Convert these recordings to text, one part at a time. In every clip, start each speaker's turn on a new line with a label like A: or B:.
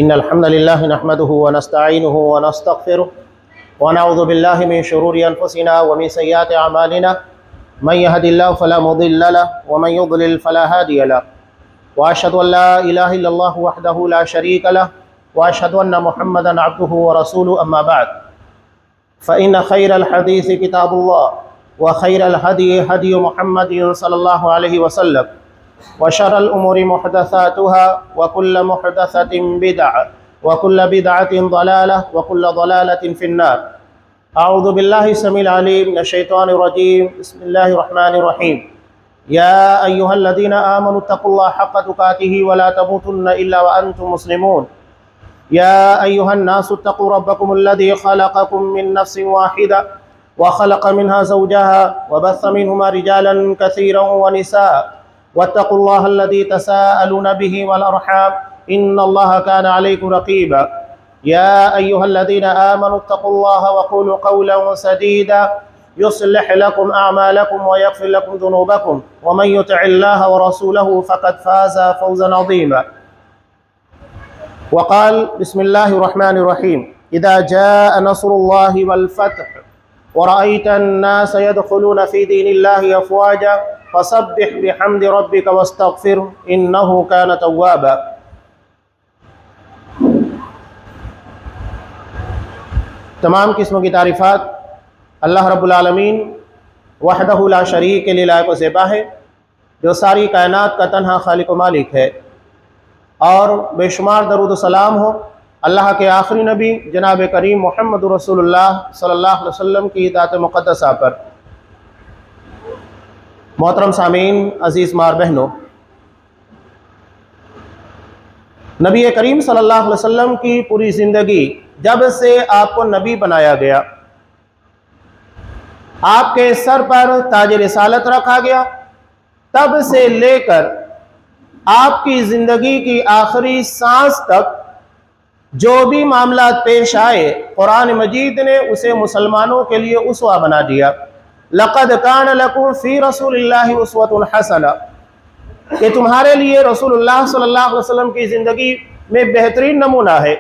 A: إن الحمد لله نحمده ونستعينه ونستغفره ونعوذ بالله من شرور أنفسنا ومن سيئات أعمالنا من يهد الله فلا مضل له ومن يضلل فلا هادي له وأشهد أن لا إله إلا الله وحده لا شريك له وأشهد أن محمدا عبده ورسوله أما بعد فإن خير الحديث كتاب الله وخير الهدي هدي محمد صلى الله عليه وسلم وشر الأمور محدثاتها وكل محدثة بدعة وكل بدعة ضلالة وكل ضلالة في النار. أعوذ بالله السميع العليم من الشيطان الرجيم. بسم الله الرحمن الرحيم. يا أيها الذين آمنوا اتقوا الله حق تقاته ولا تموتن إلا وأنتم مسلمون. يا أيها الناس اتقوا ربكم الذي خلقكم من نفس واحدة وخلق منها زوجها وبث منهما رجالا كثيرا ونساء واتقوا الله الذي تساءلون به والأرحام إن الله كان عليكم رقيبا. يا أيها الذين آمنوا اتقوا الله وقولوا قولا سديدا يصلح لكم أعمالكم ويغفر لكم ذنوبكم ومن يطع الله ورسوله فقد فاز فوزا عظيما. وقال بسم الله الرحمن الرحيم. إذا جاء نصر الله والفتح ورأيت الناس يدخلون في دين الله أفواجا فسبح بحمد ربك واستغفر إنه كان توابا. تمام قسموں کی تعریفات اللہ رب العالمین وحدہ لا شریک کے لیے لائق و زیبا ہے، جو ساری کائنات کا تنہا خالق و مالک ہے، اور بے شمار درود و سلام ہو اللہ کے آخری نبی جناب کریم محمد رسول اللہ صلی اللہ علیہ وسلم کی ذات مقدسہ پر۔ محترم سامعین، عزیز مار بہنوں، نبی کریم صلی اللہ علیہ وسلم کی پوری زندگی جب سے آپ کو نبی بنایا گیا، آپ کے سر پر تاج رسالت رکھا گیا، تب سے لے کر آپ کی زندگی کی آخری سانس تک جو بھی معاملات پیش آئے، قرآن مجید نے اسے مسلمانوں کے لیے اسوہ بنا دیا۔ لَقَدْ كَانَ لَكُمْ فِي رَسُولِ اللَّهِ أُسْوَةٌ حَسَنَةٌ، کہ تمہارے لیے رسول اللہ صلی اللہ علیہ وسلم کی زندگی میں بہترین نمونہ ہے۔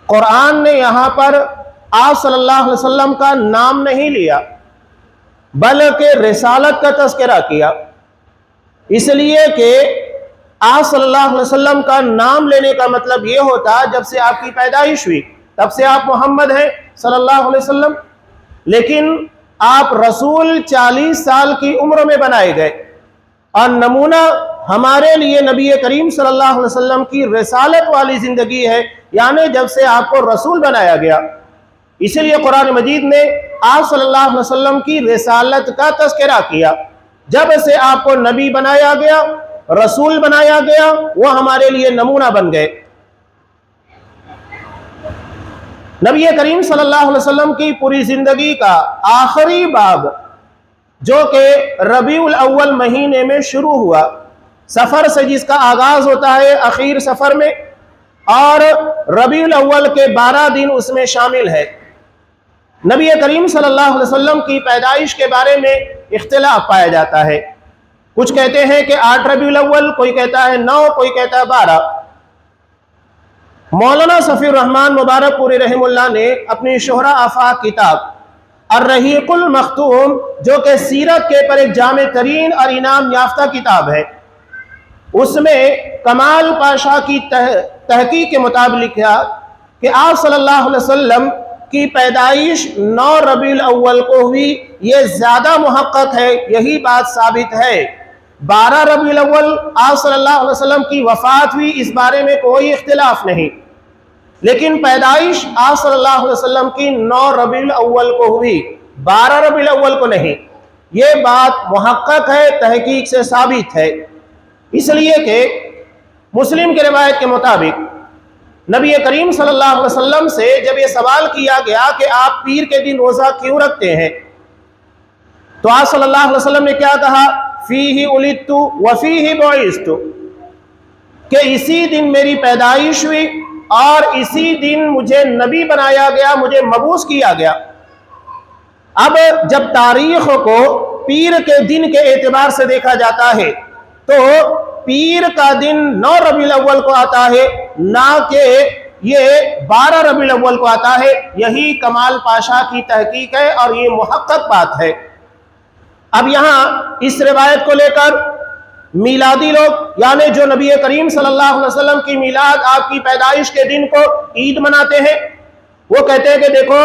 A: قرآن نے یہاں پر آپ صلی اللہ علیہ وسلم کا نام نہیں لیا، بلکہ رسالت کا تذکرہ کیا، اس لیے کہ آپ صلی اللہ علیہ وسلم کا نام لینے کا مطلب یہ ہوتا جب سے آپ کی پیدائش ہوئی تب سے آپ محمد ہیں صلی اللہ علیہ وسلم، لیکن آپ رسول 40 سال کی عمر میں بنائے گئے، اور نمونہ ہمارے لیے نبی کریم صلی اللہ علیہ وسلم کی رسالت والی زندگی ہے، یعنی جب سے آپ کو رسول بنایا گیا۔ اسی لیے قرآن مجید نے آپ صلی اللہ علیہ وسلم کی رسالت کا تذکرہ کیا۔ جب سے آپ کو نبی بنایا گیا، رسول بنایا گیا، وہ ہمارے لیے نمونہ بن گئے۔ نبی کریم صلی اللہ علیہ وسلم کی پوری زندگی کا آخری باب جو کہ ربیع الاول مہینے میں شروع ہوا، سفر سے جس کا آغاز ہوتا ہے اخیر سفر میں، اور ربیع الاول کے 12 دن اس میں شامل ہے۔ نبی کریم صلی اللہ علیہ وسلم کی پیدائش کے بارے میں اختلاف پایا جاتا ہے، کچھ کہتے ہیں کہ 8 ربیع الاول، کوئی کہتا ہے 9، کوئی کہتا ہے 12۔ مولانا صفی الرحمن مبارک پوری رحم اللہ نے اپنی شہرہ آفاق کتاب الرحیق المختوم، جو کہ سیرت کے پر ایک جامع ترین اور انعام یافتہ کتاب ہے، اس میں کمال پاشا کی تحقیق کے مطابق لکھا کہ آپ صلی اللہ علیہ وسلم کی پیدائش 9 ربیع الاول کو ہوئی، یہ زیادہ محقق ہے، یہی بات ثابت ہے۔ 12 ربیع الاول آپ صلی اللہ علیہ وسلم کی وفات ہوئی، اس بارے میں کوئی اختلاف نہیں، لیکن پیدائش آپ صلی اللہ علیہ وسلم کی 9 ربیع الاول کو ہوئی، 12 ربیع الاول کو نہیں۔ یہ بات محقق ہے، تحقیق سے ثابت ہے، اس لیے کہ مسلم کی روایت کے مطابق نبی کریم صلی اللہ علیہ وسلم سے جب یہ سوال کیا گیا کہ آپ پیر کے دن روزہ کیوں رکھتے ہیں، تو آپ صلی اللہ علیہ وسلم نے کیا کہا؟ فیہ ولدت وفیہ بعثت، کہ اسی دن میری پیدائش ہوئی اور اسی دن مجھے نبی بنایا گیا، مجھے مبعوث کیا گیا۔ اب جب تاریخ کو پیر کے دن کے اعتبار سے دیکھا جاتا ہے تو پیر کا دن 9 ربیع الاول کو آتا ہے، نہ کہ یہ 12 ربیع الاول کو آتا ہے۔ یہی کمال پاشا کی تحقیق ہے اور یہ محقق بات ہے۔ اب یہاں اس روایت کو لے کر میلادی لوگ، یعنی جو نبی کریم صلی اللہ علیہ وسلم کی میلاد، آپ کی پیدائش کے دن کو عید مناتے ہیں، وہ کہتے ہیں کہ دیکھو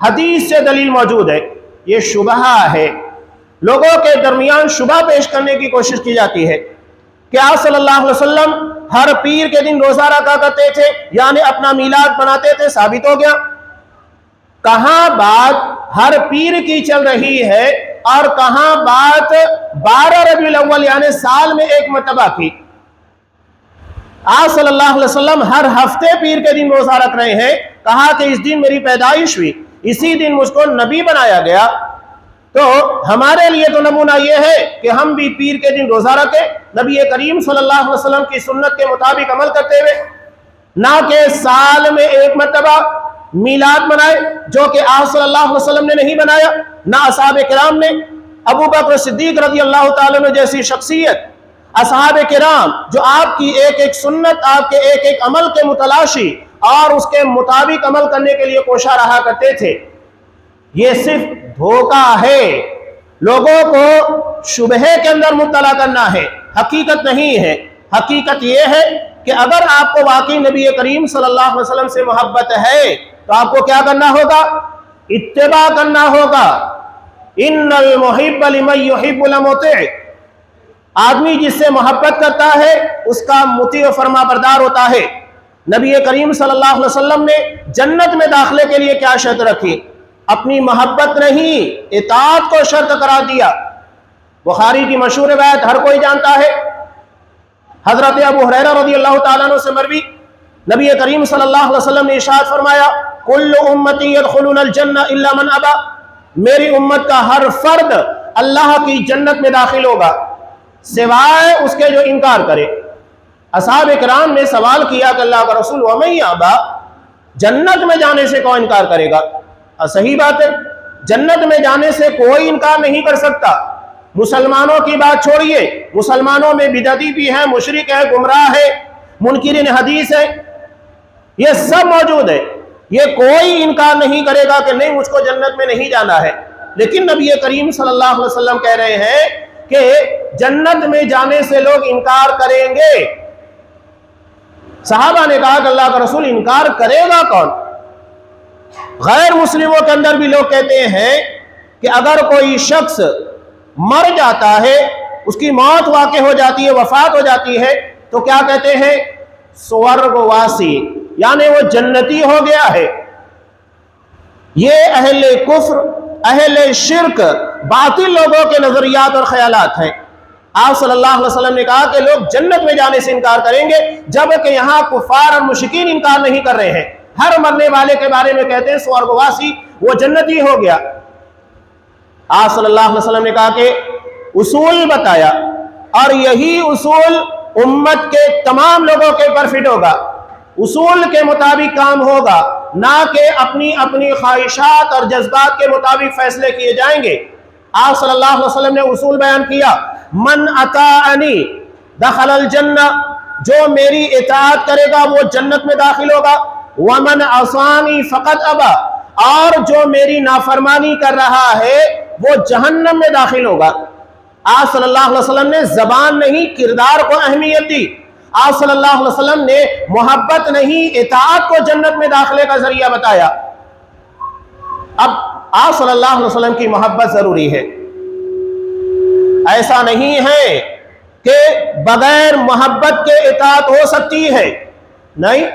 A: حدیث سے دلیل موجود ہے۔ یہ شبہ ہے، لوگوں کے درمیان شبہ پیش کرنے کی کوشش کی جاتی ہے کہ آپ صلی اللہ علیہ وسلم ہر پیر کے دن روزہ رکھا کرتے تھے، یعنی اپنا میلاد مناتے تھے، ثابت ہو گیا۔ کہاں بات ہر پیر کی چل رہی ہے اور کہاں بات 12 ربیع الاول یعنی سال میں ایک مرتبہ کی؟ آپ صلی اللہ علیہ وسلم ہر ہفتے پیر کے دن روزہ رکھ رہے ہیں، کہا کہ اس دن میری پیدائش ہوئی، اسی دن مجھ کو نبی بنایا گیا، تو ہمارے لیے تو نمونہ یہ ہے کہ ہم بھی پیر کے دن روزہ رکھیں، نبی کریم صلی اللہ علیہ وسلم کی سنت کے مطابق عمل کرتے ہوئے، نہ کہ سال میں ایک مرتبہ میلاد منائے جو کہ آپ صلی اللہ علیہ وسلم نے نہیں بنایا، نہ اصحاب کرام نے۔ ابو بکر صدیق رضی اللہ تعالیٰ عنہ جیسی شخصیت، اصحاب کرام جو آپ کی ایک ایک سنت، آپ کے ایک ایک عمل کے متلاشی اور اس کے مطابق عمل کرنے کے لیے کوشاں رہا کرتے تھے۔ یہ صرف دھوکہ ہے، لوگوں کو شبہ کے اندر مبتلا کرنا ہے، حقیقت نہیں ہے۔ حقیقت یہ ہے کہ اگر آپ کو واقعی نبی کریم صلی اللہ علیہ وسلم سے محبت ہے تو آپ کو کیا کرنا ہوگا؟ اتباع کرنا ہوگا۔ ان المحب لمن یحب لمطیع، آدمی جس سے محبت کرتا ہے اس کا مطیع و فرما بردار ہوتا ہے۔ نبی کریم صلی اللہ علیہ وسلم نے جنت میں داخلے کے لیے کیا شرط رکھی؟ اپنی محبت نہیں، اطاعت کو شرط قرار دیا۔ بخاری کی مشہور روایت ہر کوئی جانتا ہے، حضرت ابو ہریرہ رضی اللہ تعالیٰ عنہ سے مروی، نبی کریم صلی اللہ علیہ وسلم نے ارشاد فرمایا، کل امتی يدخلون الجنہ الا من ابا، میری امت کا ہر فرد اللہ کی جنت میں داخل ہوگا سوائے اس کے جو انکار کرے۔ اصحاب کرام نے سوال کیا کہ اللہ کا رسول ومن یابا، جنت میں جانے سے کون انکار کرے گا؟ صحیح بات ہے، جنت میں جانے سے کوئی انکار نہیں کر سکتا۔ مسلمانوں کی بات چھوڑیے، مسلمانوں میں بدعتی بھی ہیں، مشرک ہے، گمراہ ہے، منکرین حدیث ہے، یہ سب موجود ہے، یہ کوئی انکار نہیں کرے گا کہ نہیں مجھ کو جنت میں نہیں جانا ہے۔ لیکن نبی کریم صلی اللہ علیہ وسلم کہہ رہے ہیں کہ جنت میں جانے سے لوگ انکار کریں گے۔ صحابہ نے کہا کہ اللہ کا رسول انکار کرے گا کون؟ غیر مسلموں کے اندر بھی لوگ کہتے ہیں کہ اگر کوئی شخص مر جاتا ہے، اس کی موت واقع ہو جاتی ہے، وفات ہو جاتی ہے، تو کیا کہتے ہیں؟ سورگواسی، یعنی وہ جنتی ہو گیا ہے۔ یہ اہل کفر، اہل شرک، باطل لوگوں کے نظریات اور خیالات ہیں۔ آپ صلی اللہ علیہ وسلم نے کہا کہ لوگ جنت میں جانے سے انکار کریں گے، جبکہ یہاں کفار اور مشرکین انکار نہیں کر رہے ہیں، ہر مرنے والے کے بارے میں کہتے ہیں سورگواسی، وہ جنتی ہو گیا۔ آپ صلی اللہ علیہ وسلم نے کہا کہ اصول بتایا، اور یہی اصول امت کے تمام لوگوں کے پر فٹ ہوگا، اصول کے مطابق کام ہوگا، نہ کہ اپنی اپنی خواہشات اور جذبات کے مطابق فیصلے کیے جائیں گے۔ آپ صلی اللہ علیہ وسلم نے اصول بیان کیا، من اطاعنی دخل الجنہ، جو میری اطاعت کرے گا وہ جنت میں داخل ہوگا، ومن عصانی فقط ابا، اور جو میری نافرمانی کر رہا ہے وہ جہنم میں داخل ہوگا۔ آپ صلی اللہ علیہ وسلم نے زبان نہیں کردار کو اہمیت دی، آپ صلی اللہ علیہ وسلم نے محبت نہیں اطاعت کو جنت میں داخلے کا ذریعہ بتایا۔ اب آپ صلی اللہ علیہ وسلم کی محبت ضروری ہے، ایسا نہیں ہے کہ بغیر محبت کے اطاعت ہو سکتی ہے، نہیں،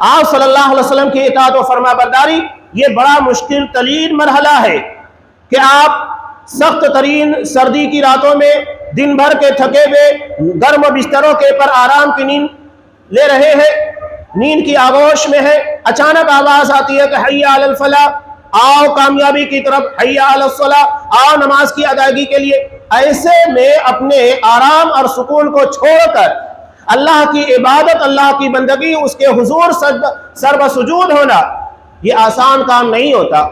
A: آپ صلی اللہ علیہ وسلم کی اطاعت و فرما برداری یہ بڑا مشکل ترین مرحلہ ہے کہ آپ سخت ترین سردی کی راتوں میں دن بھر کے تھکے ہوئے گرم بستروں کے پر آرام کی نیند لے رہے ہیں، نیند کی آغوش میں ہے، اچانک آواز آتی ہے کہ حی علی الفلاح، آؤ کامیابی کی طرف، حی علی الصلاح، آؤ نماز کی ادائیگی کے لیے۔ ایسے میں اپنے آرام اور سکون کو چھوڑ کر اللہ کی عبادت، اللہ کی بندگی، اس کے حضور سر بسجود ہونا، یہ آسان کام نہیں ہوتا۔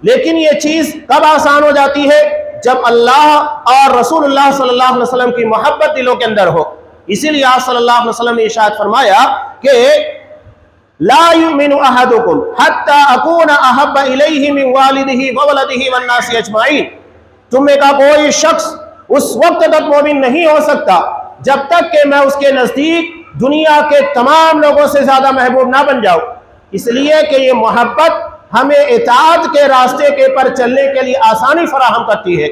A: لیکن یہ چیز کب آسان ہو جاتی ہے؟ جب اللہ اور رسول اللہ صلی اللہ علیہ وسلم کی محبت دلوں کے اندر ہو۔ اسی لیے آپ صلی اللہ علیہ وسلم نے ارشاد فرمایا کہ لا یؤمن احدکم حتی اکون احب الیہ من والدہ وولدہ والناس اجمعین، تم میں کا کوئی شخص اس وقت تک مومن نہیں ہو سکتا جب تک کہ میں اس کے نزدیک دنیا کے تمام لوگوں سے زیادہ محبوب نہ بن جاؤں۔ اس لیے کہ یہ محبت ہمیں اطاعت کے راستے کے پر چلنے کے لیے آسانی فراہم کرتی ہے۔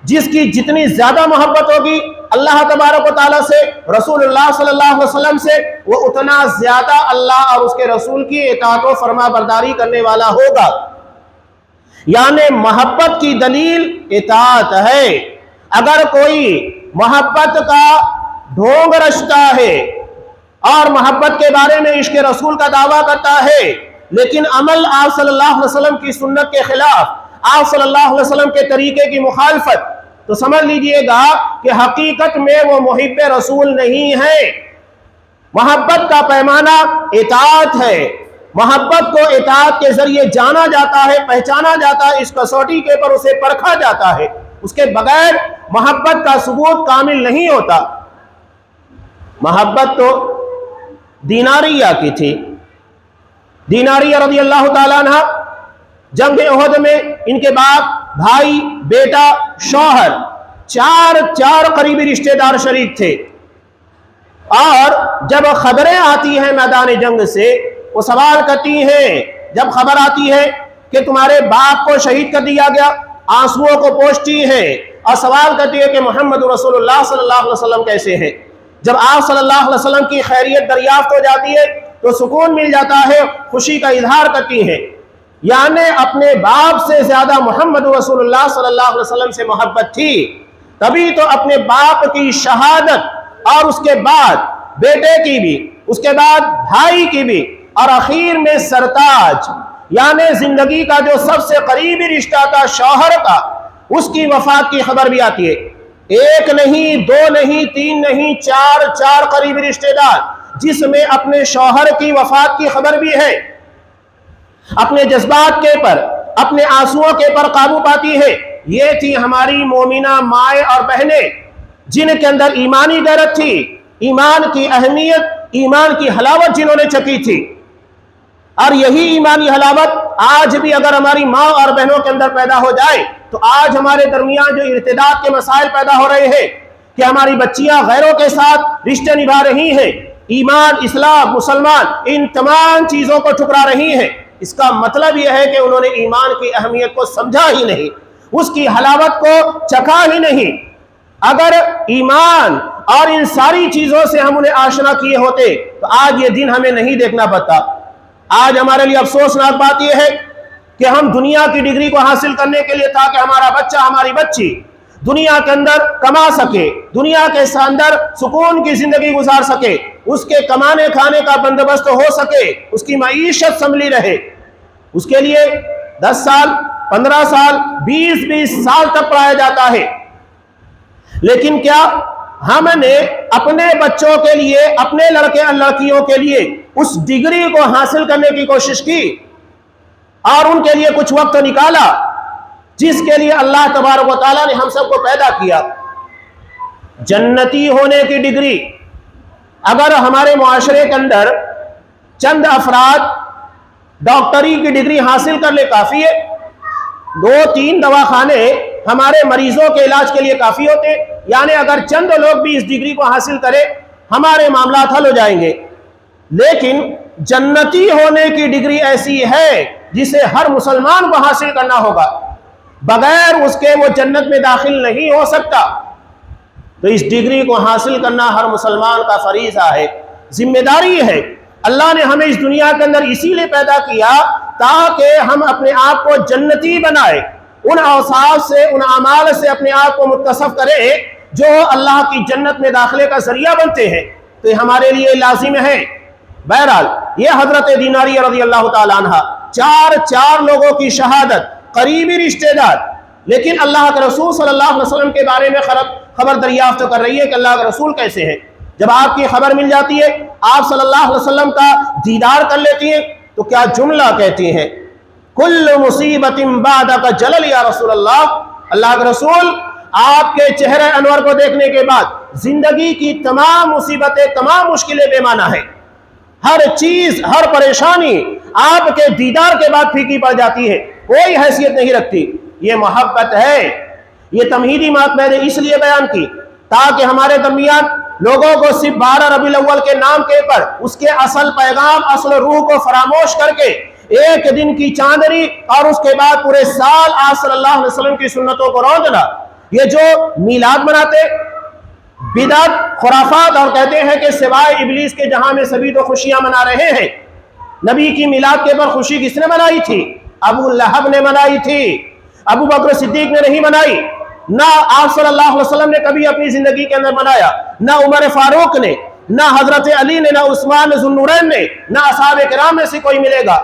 A: جس کی جتنی زیادہ محبت ہوگی اللہ تبارک و تعالیٰ سے، رسول اللہ صلی اللہ علیہ وسلم سے، وہ اتنا زیادہ اللہ اور اس کے رسول کی اطاعت و فرما برداری کرنے والا ہوگا۔ یعنی محبت کی دلیل اطاعت ہے۔ اگر کوئی محبت کا ڈھونگ رچتا ہے اور محبت کے بارے میں عشق رسول کا دعویٰ کرتا ہے لیکن عمل آپ صلی اللہ علیہ وسلم کی سنت کے خلاف، آپ صلی اللہ علیہ وسلم کے طریقے کی مخالفت، تو سمجھ لیجئے گا کہ حقیقت میں وہ محب رسول نہیں ہے۔ محبت کا پیمانہ اطاعت ہے۔ محبت کو اطاعت کے ذریعے جانا جاتا ہے، پہچانا جاتا ہے، اس کسوٹی کے پر اسے پرکھا جاتا ہے۔ اس کے بغیر محبت کا ثبوت کامل نہیں ہوتا۔ محبت تو دیناریہ کی تھی۔ دیناریہ رضی اللہ تعالیٰ عنہ جنگ احد میں ان کے باپ، بھائی، بیٹا، شوہر، چار قریبی رشتہ دار شریک تھے، اور جب خبریں آتی ہیں میدان جنگ سے، وہ سوال کرتی ہیں، جب خبر آتی ہے کہ تمہارے باپ کو شہید کر دیا گیا، آنسوؤں کو پوچھتی ہیں اور سوال کرتی ہے کہ محمد رسول اللہ صلی اللہ علیہ وسلم کیسے ہیں۔ جب آپ صلی اللہ علیہ وسلم کی خیریت دریافت ہو جاتی ہے تو سکون مل جاتا ہے، خوشی کا اظہار کرتی ہیں۔ یعنی اپنے باپ سے زیادہ محمد رسول اللہ صلی اللہ علیہ وسلم سے محبت تھی، تبھی تو اپنے باپ کی شہادت اور اس کے بعد بیٹے کی بھی، اس کے بعد بھائی کی بھی، اور اخیر میں سرتاج یعنی زندگی کا جو سب سے قریبی رشتہ تھا شوہر کا، اس کی وفات کی خبر بھی آتی ہے۔ ایک نہیں، دو نہیں، تین نہیں، چار قریبی رشتہ دار جس میں اپنے شوہر کی وفات کی خبر بھی ہے، اپنے جذبات کے پر، اپنے آنسوؤں کے پر قابو پاتی ہے۔ یہ تھی ہماری مومنہ مائیں اور بہنیں جن کے اندر ایمانی غیرت تھی، ایمان کی اہمیت، ایمان کی حلاوت جنہوں نے چکھی تھی۔ اور یہی ایمانی حلاوت آج بھی اگر ہماری ماں اور بہنوں کے اندر پیدا ہو جائے تو آج ہمارے درمیان جو ارتداد کے مسائل پیدا ہو رہے ہیں کہ ہماری بچیاں غیروں کے ساتھ رشتے نبھا رہی ہیں، ایمان، اسلام، مسلمان، ان تمام چیزوں کو ٹھکرا رہی ہیں، اس کا مطلب یہ ہے کہ انہوں نے ایمان کی اہمیت کو سمجھا ہی نہیں، اس کی حلاوت کو چکھا ہی نہیں۔ اگر ایمان اور ان ساری چیزوں سے ہم انہیں آشنا کیے ہوتے تو آج یہ دن ہمیں نہیں دیکھنا پڑتا۔ آج ہمارے لیے افسوسناک بات یہ ہے کہ ہم دنیا کی ڈگری کو حاصل کرنے کے لیے تاکہ ہمارا بچہ، ہماری بچی دنیا کے اندر کما سکے، دنیا کے اندر سکون کی زندگی گزار سکے، اس کے کمانے کھانے کا بندوبست ہو سکے، اس کی معیشت سنبھلی رہے، اس کے لیے 10 سال، 15 سال، 20 سال تک پڑھایا جاتا ہے۔ لیکن کیا ہم نے اپنے بچوں کے لیے، اپنے لڑکے اور لڑکیوں کے لیے اس ڈگری کو حاصل کرنے کی کوشش کی اور ان کے لیے کچھ وقت نکالا جس کے لیے اللہ تبارک و تعالیٰ نے ہم سب کو پیدا کیا؟ جنتی ہونے کی ڈگری اگر ہمارے معاشرے کے اندر چند افراد ڈاکٹری کی ڈگری حاصل کر لے کافی ہے، 2-3 دواخانے ہمارے مریضوں کے علاج کے لیے کافی ہوتے، یعنی اگر چند لوگ بھی اس ڈگری کو حاصل کرے ہمارے معاملات حل ہو جائیں گے۔ لیکن جنتی ہونے کی ڈگری ایسی ہے جسے ہر مسلمان کو حاصل کرنا ہوگا، بغیر اس کے وہ جنت میں داخل نہیں ہو سکتا۔ تو اس ڈگری کو حاصل کرنا ہر مسلمان کا فریضہ ہے، ذمہ داری ہے۔ اللہ نے ہمیں اس دنیا کے اندر اسی لیے پیدا کیا تاکہ ہم اپنے آپ کو جنتی بنائے، ان اوصاف سے، ان اعمال سے اپنے آپ کو متصف کرے جو اللہ کی جنت میں داخلے کا ذریعہ بنتے ہیں۔ تو یہ ہمارے لیے لازم ہے۔ بہرحال یہ حضرت دیناریہ رضی اللہ تعالیٰ عنہ، چار لوگوں کی شہادت، قریبی رشتہ دار، لیکن اللہ کے رسول صلی اللہ علیہ وسلم کے بارے میں خبر دریافت کر رہی ہے کہ اللہ کے رسول کیسے ہیں۔ جب آپ کی خبر مل جاتی ہے، آپ صلی اللہ علیہ وسلم کا دیدار کر لیتی ہیں تو کیا جملہ کہتی ہیں؟ کل مصیبت بعدک جلل یا رسول اللہ، اللہ کے رسول آپ کے چہرے انور کو دیکھنے کے بعد زندگی کی تمام مصیبتیں، تمام مشکلیں بے معنی ہیں، ہر چیز، ہر پریشانی آپ کے دیدار کے بعد پھیکی پڑ جاتی ہے، کوئی حیثیت نہیں رکھتی۔ یہ محبت ہے۔ یہ تمہیدی بات میں نے اس لیے بیان کی تاکہ ہمارے درمیان لوگوں کو صرف 12 ربیع الاول کے نام کے پر اس کے اصل پیغام، اصل روح کو فراموش کر کے ایک دن کی چاندنی اور اس کے بعد پورے سال آپ صلی اللہ علیہ وسلم کی سنتوں کو روندنا، یہ جو میلاد مناتے بدعت، خرافات، اور کہتے ہیں کہ سوائے ابلیس کے جہاں میں سبھی تو خوشیاں منا رہے ہیں۔ نبی کی میلاد کے پر خوشی کس نے منائی تھی؟ ابو لہب نے منائی تھی، ابو بکر صدیق نے نہیں منائی، نہ آپ صلی اللہ علیہ وسلم نے کبھی اپنی زندگی کے اندر منایا، نہ عمر فاروق نے، نہ حضرت علی نے، نہ عثمان ذو النورین نے، نہ اصحاب کرام میں سے کوئی ملے گا۔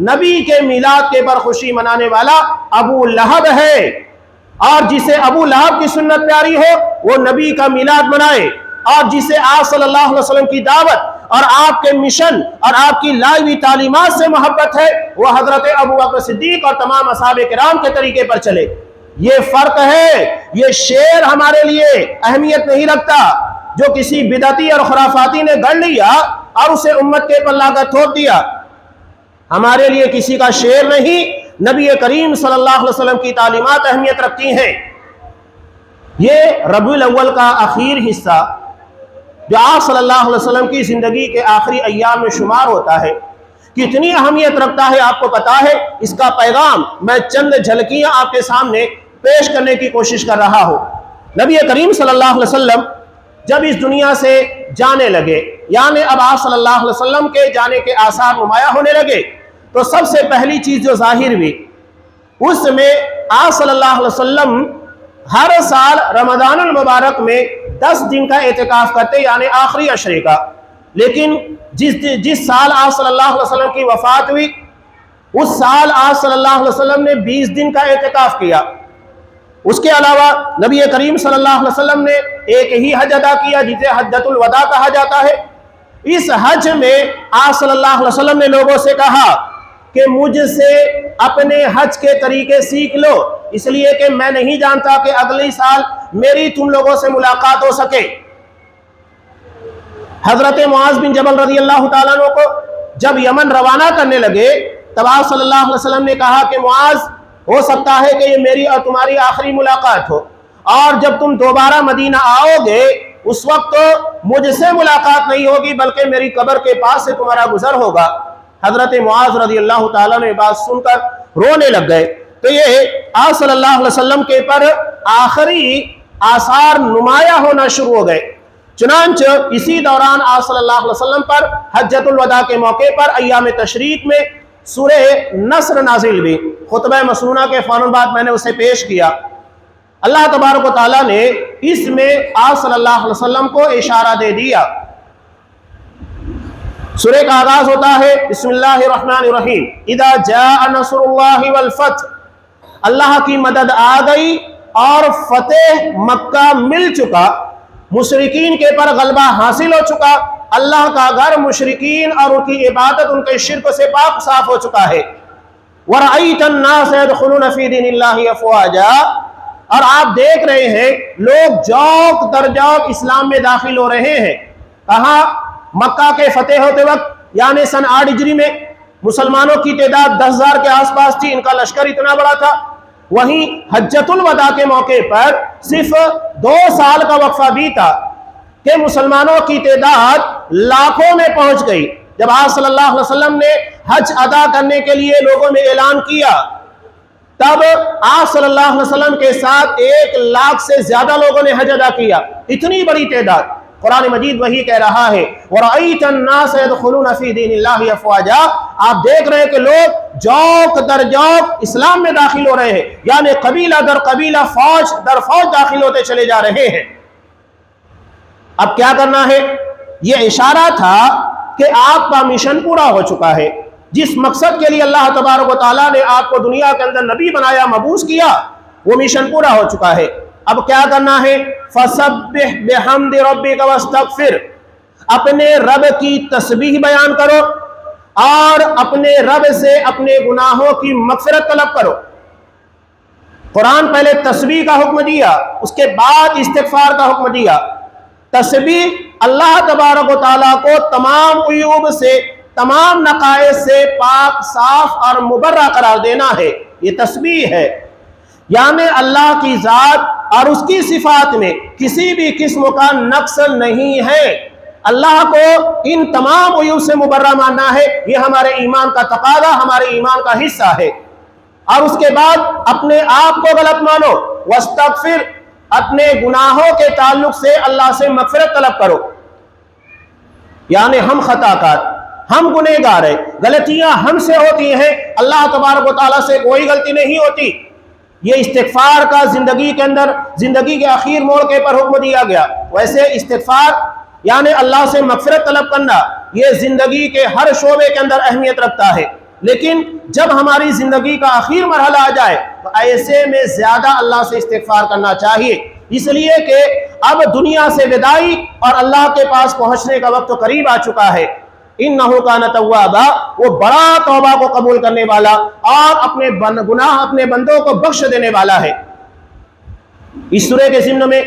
A: نبی کے میلاد کے پر خوشی منانے والا ابو لہب ہے، اور جسے ابو لہب کی سنت پیاری ہو وہ نبی کا میلاد منائے، اور جسے آپ صلی اللہ علیہ وسلم کی دعوت اور آپ کے مشن اور آپ کی لائی ہوئی تعلیمات سے محبت ہے وہ حضرت ابو بکر صدیق اور تمام اصحاب کرام کے طریقے پر چلے۔ یہ فرق ہے۔ یہ شعر ہمارے لیے اہمیت نہیں رکھتا جو کسی بدعتی اور خرافاتی نے گڑھ لیا اور اسے امت کے پر لا کر تھوپ دیا۔ ہمارے لیے کسی کا شعر نہیں، نبی کریم صلی اللہ علیہ وسلم کی تعلیمات اہمیت رکھتی ہیں۔ یہ ربیع الاول کا آخر حصہ جو آپ صلی اللہ علیہ وسلم کی زندگی کے آخری ایام میں شمار ہوتا ہے، کتنی اہمیت رکھتا ہے آپ کو پتا ہے۔ اس کا پیغام میں چند جھلکیاں آپ کے سامنے پیش کرنے کی کوشش کر رہا ہوں۔ نبی کریم صلی اللہ علیہ وسلم جب اس دنیا سے جانے لگے، یعنی اب آپ صلی اللہ علیہ وسلم کے جانے کے آثار نمایاں ہونے لگے، تو سب سے پہلی چیز جو ظاہر ہوئی اس میں آپ صلی اللہ علیہ وسلم ہر سال رمضان المبارک میں 10 دن کا اعتکاف کرتے، یعنی آخری عشرے کا۔ لیکن جس سال آپ صلی اللہ علیہ وسلم کی وفات ہوئی اس سال آپ صلی اللہ علیہ وسلم نے 20 دن کا اعتکاف کیا۔ اس کے علاوہ نبی کریم صلی اللہ علیہ وسلم نے ایک ہی حج ادا کیا جسے حجۃ الوداع کہا جاتا ہے۔ اس حج میں آپ صلی اللہ علیہ وسلم نے لوگوں سے کہا کہ مجھ سے اپنے حج کے طریقے سیکھ لو، اس لیے کہ میں نہیں جانتا کہ اگلی سال میری تم لوگوں سے ملاقات ہو سکے۔ حضرت معاذ بن جبل رضی اللہ تعالیٰ عنہ کو جب یمن روانہ کرنے لگے تب آپ صلی اللہ علیہ وسلم نے کہا کہ معاذ ہو سکتا ہے کہ یہ میری اور تمہاری آخری ملاقات ہو، اور جب تم دوبارہ مدینہ آؤ گے اس وقت مجھ سے ملاقات نہیں ہوگی بلکہ میری قبر کے پاس سے تمہارا گزر ہوگا۔ حضرت معاذ رضی اللہ تعالیٰ نے بات سن کر رونے لگ گئے۔ تو یہ آپ صلی اللہ علیہ وسلم کے پر آخری آثار نمایاں ہونا شروع ہو گئے۔ چنانچہ اسی دوران آپ صلی اللہ علیہ وسلم پر حجۃ الوداع کے موقع پر ایام تشریق میں سورہ نصر نازل ہوئی۔ خطبہ مسنونہ کے فوراً بعد میں نے اسے پیش کیا۔ اللہ تبارک و تعالیٰ نے اس میں آپ صلی اللہ علیہ وسلم کو اشارہ دے دیا۔ سورہ کا آغاز ہوتا ہے بسم اللہ الرحمن الرحیم، اذا جاء نصر اللہ والفتح، اللہ کی مدد آ گئی اور فتح مکہ مل چکا، مشرکین کے پر غلبہ حاصل ہو چکا، اللہ کا گھر مشرکین اور ان کی عبادت ان کے شرک سے پاک صاف ہو چکا ہے۔ وَرَأَيْتَ النَّاسَ يَدْخُلُونَ فِي دِينِ اللَّهِ أَفْوَاجًا، اور آپ دیکھ رہے ہیں لوگ جوق در جوق اسلام میں داخل ہو رہے ہیں۔ کہاں؟ مکہ کے فتح ہوتے وقت یعنی سن 8 ہجری میں مسلمانوں کی تعداد 10,000 کے آس پاس تھی، ان کا لشکر اتنا بڑا تھا۔ وہیں حجۃ الوداع کے موقع پر صرف 2 سال کا وقفہ بھی تھا کہ مسلمانوں کی تعداد لاکھوں میں پہنچ گئی۔ جب آپ صلی اللہ علیہ وسلم نے حج ادا کرنے کے لیے لوگوں میں اعلان کیا تب آپ صلی اللہ علیہ وسلم کے ساتھ 1 لاکھ سے زیادہ لوگوں نے حج ادا کیا، اتنی بڑی تعداد۔ قرآن مجید وہی کہہ رہا ہے وَرَأَيْتَ النَّاسَ يَدْخُلُونَ فِي دِينِ اللَّهِ أَفْوَاجًا، آپ دیکھ رہے ہیں کہ لوگ جوق در جوق اسلام میں داخل ہو رہے ہیں، یعنی قبیلہ در قبیلہ، فوج در فوج داخل ہوتے چلے جا رہے ہیں۔ اب کیا کرنا ہے؟ یہ اشارہ تھا کہ آپ کا مشن پورا ہو چکا ہے، جس مقصد کے لیے اللہ تبارک و تعالیٰ نے آپ کو دنیا کے اندر نبی بنایا، مبعوث کیا، وہ مشن پورا ہو چکا ہے۔ اب کیا کرنا ہے؟ فَسَبِّحْ بِحَمْدِ رَبِّكَ وَاسْتَغْفِرْ، اپنے رب کی تسبیح بیان کرو اور اپنے رب سے اپنے گناہوں کی مغفرت طلب کرو۔ قرآن پہلے تسبیح کا حکم دیا، اس کے بعد استغفار کا حکم دیا۔ تسبیح اللہ تبارک و تعالیٰ کو تمام عیوب سے، تمام نقائص سے پاک، صاف اور مبرہ قرار دینا ہے، یہ تسبیح ہے۔ یعنی اللہ کی ذات اور اس کی صفات میں کسی بھی قسم کا نقص نہیں ہے۔ اللہ کو ان تمام عیوب سے مبرہ ماننا ہے، یہ ہمارے ایمان کا تقاضا، ہمارے ایمان کا حصہ ہے۔ اور اس کے بعد اپنے آپ کو غلط مانو، واستغفر، اپنے گناہوں کے تعلق سے اللہ سے مغفرت طلب کرو۔ یعنی ہم خطا کار، ہم گنہگار ہیں، غلطیاں ہم سے ہوتی ہیں، اللہ تبارک و تعالیٰ سے کوئی غلطی نہیں ہوتی۔ یہ استغفار کا زندگی کے اندر، زندگی کے آخر موقع پر حکم دیا گیا۔ ویسے استغفار یعنی اللہ سے مغفرت طلب کرنا، یہ زندگی کے ہر شعبے کے اندر اہمیت رکھتا ہے، لیکن جب ہماری زندگی کا آخر مرحلہ آ جائے تو ایسے میں زیادہ اللہ سے استغفار کرنا چاہیے، اس لیے کہ اب دنیا سے وداعی اور اللہ کے پاس پہنچنے کا وقت قریب آ چکا ہے۔ انہ کان توابا، وہ بڑا توبہ کو قبول کرنے والا اور اپنے گناہ اپنے بندوں کو بخش دینے والا ہے۔ اس سورہ کے ضمن میں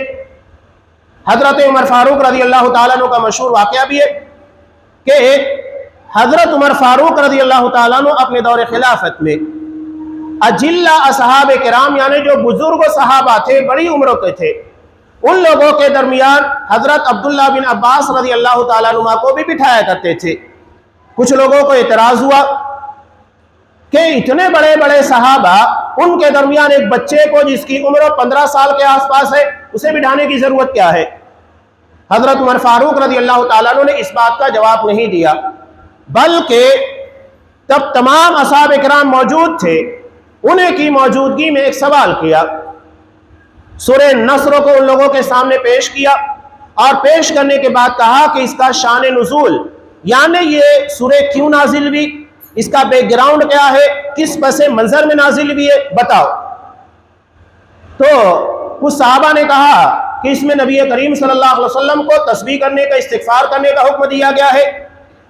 A: حضرت عمر فاروق رضی اللہ تعالیٰ عنہ کا مشہور واقعہ بھی ہے کہ حضرت عمر فاروق رضی اللہ تعالیٰ عنہ اپنے دور خلافت میں اجلہ اصحاب کرام یعنی جو بزرگ صحابہ تھے، بڑی عمروں کے تھے، ان لوگوں کے درمیان حضرت عبداللہ بن عباس رضی اللہ تعالیٰ عنہ کو بھی بٹھایا کرتے تھے۔ کچھ لوگوں کو اعتراض ہوا کہ اتنے بڑے بڑے صحابہ، ان کے درمیان ایک بچے کو جس کی عمر 15 سال کے آس پاس ہے، اسے بٹھانے کی ضرورت کیا ہے؟ حضرت عمر فاروق رضی اللہ تعالیٰ عنہ نے اس بات کا جواب نہیں دیا، بلکہ تب تمام اصحاب کرام موجود تھے، انہیں کی موجودگی میں ایک سوال کیا، سورہ نصر کو ان لوگوں کے سامنے پیش کیا، اور پیش کرنے کے بعد کہا کہ اس کا شان نزول یعنی یہ سورہ کیوں نازل ہوئی، اس کا بیک گراؤنڈ کیا ہے، کس پس منظر میں نازل ہوئی ہے، بتاؤ۔ تو کچھ صحابہ نے کہا کہ اس میں نبی کریم صلی اللہ علیہ وسلم کو تسبیح کرنے کا، استغفار کرنے کا حکم دیا گیا ہے۔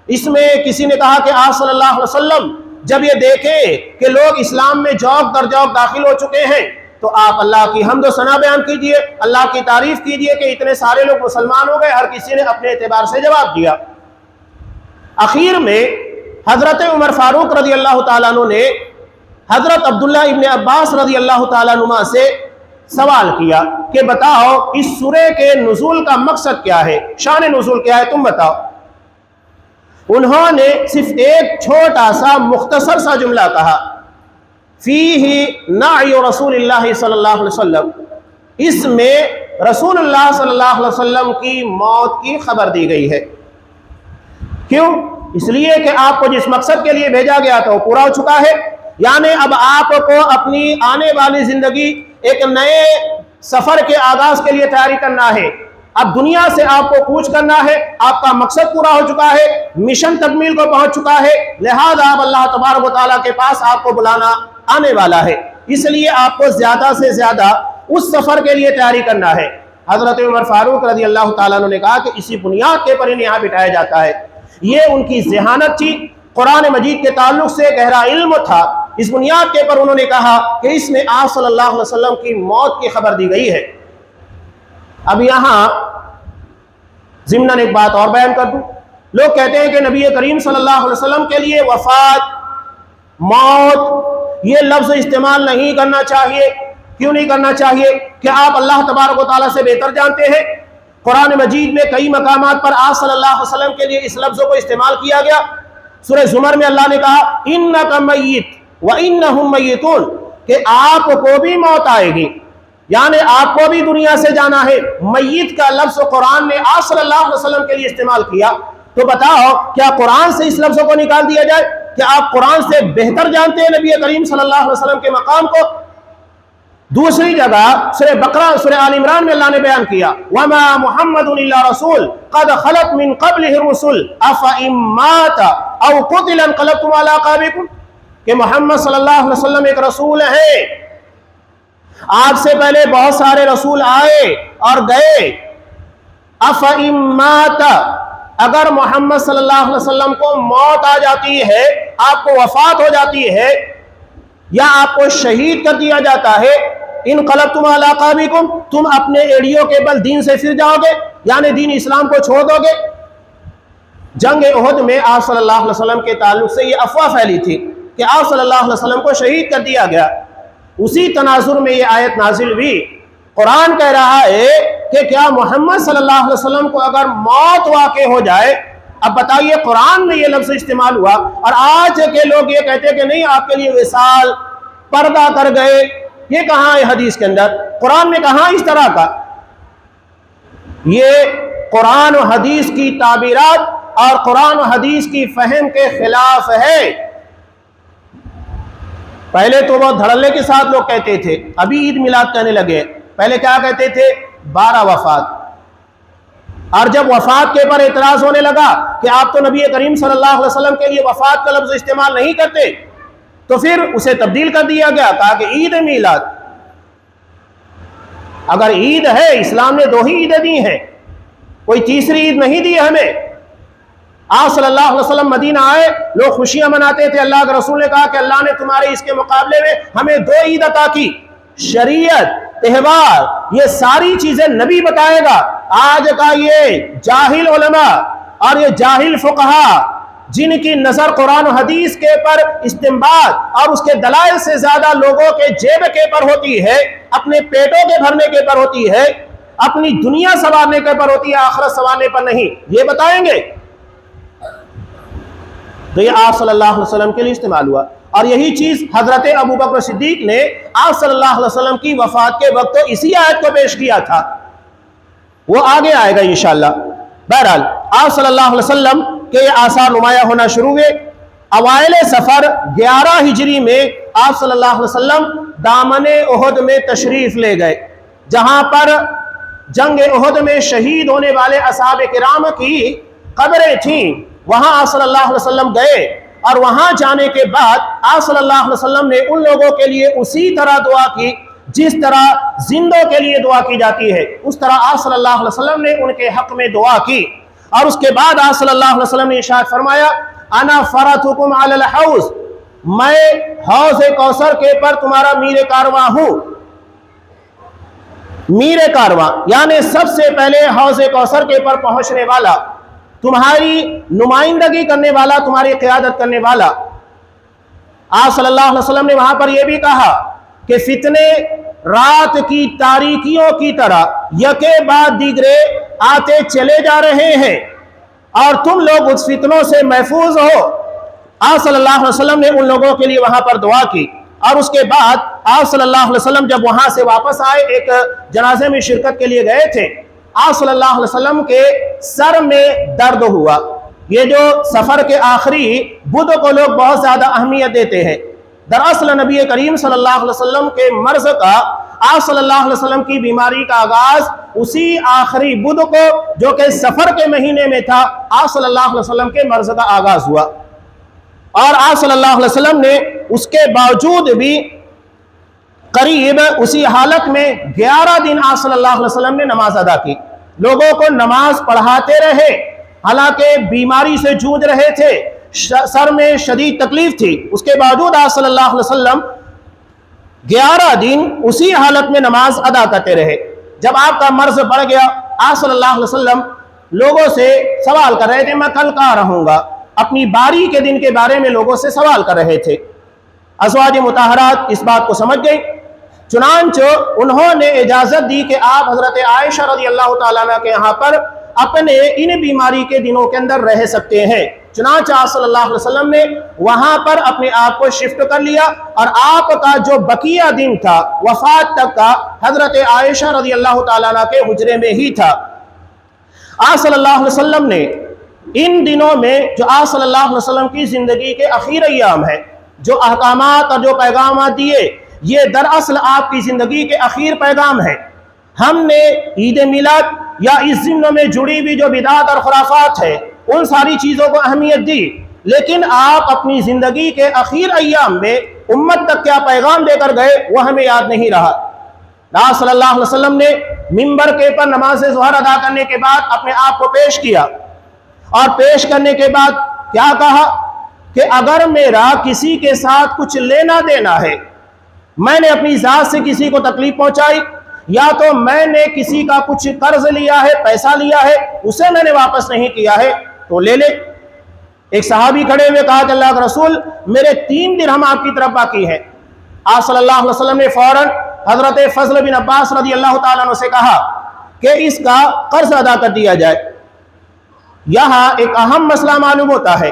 A: اس میں کسی نے کہا کہ آپ صلی اللہ علیہ وسلم جب یہ دیکھے کہ لوگ اسلام میں جوق در جوق داخل ہو چکے ہیں تو آپ اللہ کی حمد و ثنا بیان کیجئے، اللہ کی تعریف کیجئے کہ اتنے سارے لوگ مسلمان ہو گئے۔ ہر کسی نے اپنے اعتبار سے جواب دیا۔ اخیر میں حضرت عمر فاروق رضی اللہ تعالیٰ عنہ نے حضرت عبداللہ ابن عباس رضی اللہ تعالیٰ عنہ سے سوال کیا کہ بتاؤ اس سورہ کے نزول کا مقصد کیا ہے، شان نزول کیا ہے، تم بتاؤ۔ انہوں نے صرف ایک چھوٹا سا مختصر سا جملہ کہا، فیہ نعی رسول اللہ صلی اللہ علیہ وسلم، اس میں رسول اللہ صلی اللہ علیہ وسلم کی موت کی خبر دی گئی ہے۔ کیوں؟ اس لیے کہ آپ کو جس مقصد کے لیے بھیجا گیا تھا وہ پورا ہو چکا ہے، یعنی اب آپ کو اپنی آنے والی زندگی ایک نئے سفر کے آغاز کے لیے تیاری کرنا ہے۔ اب دنیا سے آپ کو کوچ کرنا ہے، آپ کا مقصد پورا ہو چکا ہے، مشن تکمیل کو پہنچ چکا ہے، لہذا اب اللہ تبارک و تعالیٰ کے پاس آپ کو بلانا آنے والا ہے، اس لیے آپ کو زیادہ سے زیادہ اس سفر کے لیے تیاری کرنا ہے۔ حضرت عمر فاروق رضی اللہ تعالیٰ عنہ نے کہا کہ اسی بنیاد کے پر انہیں یہاں بٹھایا جاتا ہے۔ یہ ان کی ذہانت تھی، قرآن مجید کے تعلق سے گہرا علم تھا، اس بنیاد کے پر انہوں نے کہا کہ اس میں آپ صلی اللہ علیہ وسلم کی موت کی خبر دی گئی ہے۔ اب یہاں ضمناً ایک بات اور بیان کر دوں، لوگ کہتے ہیں کہ نبی کریم صلی اللہ علیہ وسلم کے لیے وفات، موت یہ لفظ استعمال نہیں کرنا چاہیے۔ کیوں نہیں کرنا چاہیے؟ کہ آپ اللہ تبارک و تعالیٰ سے بہتر جانتے ہیں۔ قرآن مجید میں کئی مقامات پر آپ صلی اللہ علیہ وسلم کے لیے اس لفظ کو استعمال کیا گیا۔ سورہ زمر میں اللہ نے کہا اِنَّكَ مَيِّتٌ وَإِنَّهُمْ مَيِّتُونَ، کہ آپ کو بھی موت آئے گی، یعنی آپ کو بھی دنیا سے جانا ہے۔ میت کا لفظ قرآن نے آپ صلی اللہ علیہ وسلم کے لیے استعمال کیا، تو بتاؤ کیا قرآن سے اس لفظ کو نکال دیا جائے؟ کیا آپ قرآن سے بہتر جانتے ہیں نبی کریم صلی اللہ علیہ وسلم کے مقام کو؟ دوسری جگہ سورہ بقرہ، سورہ آل عمران میں اللہ نے بیان کیا وَمَا مُحَمَّدٌ إِلَّا رَسُولٌ قَدْ خَلَتْ مِن قَبْلِهِ الرُّسُلُ أَفَإِن مَّاتَ أَوْ قُتِلَ انقلبتم عَلَىٰ أَعْقَابِكُمْ، کہ محمد صلی اللہ علیہ وسلم ایک رسول ہے، آپ سے پہلے بہت سارے رسول آئے اور گئے۔ أَفَإِن مَّاتَ، اگر محمد صلی اللہ علیہ وسلم کو موت آ جاتی ہے، آپ کو وفات ہو جاتی ہے، یا آپ کو شہید کر دیا جاتا ہے، انقلبتم علی اعقابکم، تم اپنے ایڑیوں کے بل دین سے پھر جاؤ گے، یعنی دین اسلام کو چھوڑ دو گے۔ جنگ احد میں آپ صلی اللہ علیہ وسلم کے تعلق سے یہ افواہ پھیلی تھی کہ آپ صلی اللہ علیہ وسلم کو شہید کر دیا گیا۔ اسی تناظر میں یہ آیت نازل ہوئی۔ قرآن کہہ رہا ہے کہ کیا محمد صلی اللہ علیہ وسلم کو اگر موت واقع ہو جائے، اب بتائیے قرآن میں یہ لفظ استعمال ہوا، اور آج کے لوگ یہ کہتے ہیں کہ نہیں آپ کے لیے وصال پردہ کر گئے، یہ کہاں ہے حدیث کے اندر؟ قرآن میں کہاں اس طرح کا؟ یہ قرآن و حدیث کی تعبیرات اور قرآن و حدیث کی فہم کے خلاف ہے۔ پہلے تو وہ دھڑلے کے ساتھ لوگ کہتے تھے، ابھی عید میلاد کہنے لگے، پہلے کیا کہتے تھے؟ 12 وفات۔ اور جب وفات کے پر اعتراض ہونے لگا کہ آپ تو نبی کریم صلی اللہ علیہ وسلم کے لیے وفات کا لفظ استعمال نہیں کرتے، تو پھر اسے تبدیل کر دیا گیا، کہا کہ عید میلاد۔ اگر عید ہے، اسلام نے 2 ہی عیدیں دی ہیں، کوئی تیسری عید نہیں دی ہمیں۔ آپ صلی اللہ علیہ وسلم مدینہ آئے، لوگ خوشیاں مناتے تھے، اللہ کے رسول نے کہا کہ اللہ نے تمہارے اس کے مقابلے میں ہمیں 2 عید عطا کی۔ شریعت، تہوار، یہ ساری چیزیں نبی بتائے گا۔ آج کا یہ جاہل علماء اور یہ جاہل فقہا جن کی نظر قرآن و حدیث کے پر استنباط اور اس کے دلائل سے زیادہ لوگوں کے جیب کے پر ہوتی ہے، اپنے پیٹوں کے بھرنے کے پر ہوتی ہے، اپنی دنیا سنوارنے کے پر ہوتی ہے، آخرت سنوارنے پر نہیں، یہ بتائیں گے۔ تو یہ آپ صلی اللہ علیہ وسلم کے لیے استعمال ہوا، اور یہی چیز حضرت ابو بکر صدیق نے آپ صلی اللہ علیہ وسلم کی وفات کے وقت اسی آیت کو پیش کیا تھا، وہ آگے آئے گا انشاءاللہ۔ بہرحال آپ صلی اللہ علیہ وسلم کے یہ آثار نمایاں ہونا شروع ہوئے۔ اوائل سفر 11 ہجری میں آپ صلی اللہ علیہ وسلم دامن احد میں تشریف لے گئے، جہاں پر جنگ احد میں شہید ہونے والے اصحاب کرام کی قبریں تھیں، وہاں آپ صلی اللہ علیہ وسلم گئے، اور وہاں جانے کے بعد آپ صلی اللہ علیہ وسلم نے ان لوگوں کے لیے اسی طرح دعا کی جس طرح زندوں کے لیے دعا کی جاتی ہے، اس طرح آپ صلی اللہ علیہ وسلم نے ان کے حق میں دعا کی۔ اور اس کے بعد آپ صلی اللہ علیہ وسلم نے ارشاد فرمایا، انا فرطکم علی الحوض، میں حوض کوثر کے پر تمہارا میر کارواں ہوں۔ میر کارواں یعنی سب سے پہلے حوض کوثر کے پر پہنچنے والا، تمہاری نمائندگی کرنے والا، تمہاری قیادت کرنے والا۔ آپ صلی اللہ علیہ وسلم نے وہاں پر یہ بھی کہا کہ فتنے رات کی تاریکیوں کی طرح یکے بعد دیگرے آتے چلے جا رہے ہیں، اور تم لوگ اس فتنوں سے محفوظ ہو۔ آپ صلی اللہ علیہ وسلم نے ان لوگوں کے لیے وہاں پر دعا کی، اور اس کے بعد آپ صلی اللہ علیہ وسلم جب وہاں سے واپس آئے، ایک جنازے میں شرکت کے لیے گئے تھے، آپ صلی اللہ علیہ وسلم کے سر میں درد ہوا۔ یہ جو سفر کے آخری بدھ کو لوگ بہت زیادہ اہمیت دیتے ہیں، دراصل نبی کریم صلی اللہ علیہ وسلم کے مرض کا، آپ صلی اللہ علیہ وسلم کی بیماری کا آغاز اسی آخری بدھ کو جو کہ سفر کے مہینے میں تھا، آپ صلی اللہ علیہ وسلم کے مرض کا آغاز ہوا، اور آپ صلی اللہ علیہ وسلم نے اس کے باوجود بھی قریب اسی حالت میں 11 دن آپ صلی اللہ علیہ وسلم نے نماز ادا کی، لوگوں کو نماز پڑھاتے رہے، حالانکہ بیماری سے جوجھ رہے تھے، سر میں شدید تکلیف تھی، اس کے باوجود آپ صلی اللہ علیہ وسلم 11 دن اسی حالت میں نماز ادا کرتے رہے۔ جب آپ کا مرض بڑھ گیا، آپ صلی اللہ علیہ وسلم لوگوں سے سوال کر رہے تھے، میں کل کہاں رہوں گا، اپنی باری کے دن کے بارے میں لوگوں سے سوال کر رہے تھے۔ ازواج مطہرات اس بات کو سمجھ گئی، چنانچہ انہوں نے اجازت دی کہ آپ حضرت عائشہ رضی اللہ تعالیٰ عنہ کے یہاں پر اپنے ان بیماری کے دنوں کے اندر رہ سکتے ہیں۔ چنانچہ آپ صلی اللہ علیہ وسلم نے وہاں پر اپنے آپ کو شفٹ کر لیا، اور آپ کا جو بقیہ دن تھا وفات تک کا حضرت عائشہ رضی اللہ تعالیٰ عنہ کے حجرے میں ہی تھا۔ آپ صلی اللہ علیہ وسلم نے ان دنوں میں جو آپ صلی اللہ علیہ وسلم کی زندگی کے اخیر ایام ہیں، جو احکامات اور جو پیغامات دیے، یہ دراصل آپ کی زندگی کے اخیر پیغام ہیں۔ ہم نے عید میلاد یا اس دنوں میں جڑی ہوئی جو بدعات اور خرافات ہے، ان ساری چیزوں کو اہمیت دی، لیکن آپ اپنی زندگی کے اخیر ایام میں امت تک کیا پیغام دے کر گئے وہ ہمیں یاد نہیں رہا۔ آپ صلی اللہ علیہ وسلم نے منبر کے پر نماز ظہر ادا کرنے کے بعد اپنے آپ کو پیش کیا، اور پیش کرنے کے بعد کیا کہا کہ اگر میرا کسی کے ساتھ کچھ لینا دینا ہے میں نے اپنی ذات سے کسی کو تکلیف پہنچائی، یا تو میں نے کسی کا کچھ قرض لیا ہے، پیسہ لیا ہے، اسے میں نے واپس نہیں کیا ہے تو لے لے۔ ایک صحابی کھڑے ہوئے کہا کہ اللہ کے رسول میرے 3 درہم آپ کی طرف باقی ہے۔ آپ صلی اللہ علیہ وسلم نے فوراً حضرت فضل بن عباس رضی اللہ تعالیٰ عنہ سے کہا کہ اس کا قرض ادا کر دیا جائے۔ یہاں ایک اہم مسئلہ معلوم ہوتا ہے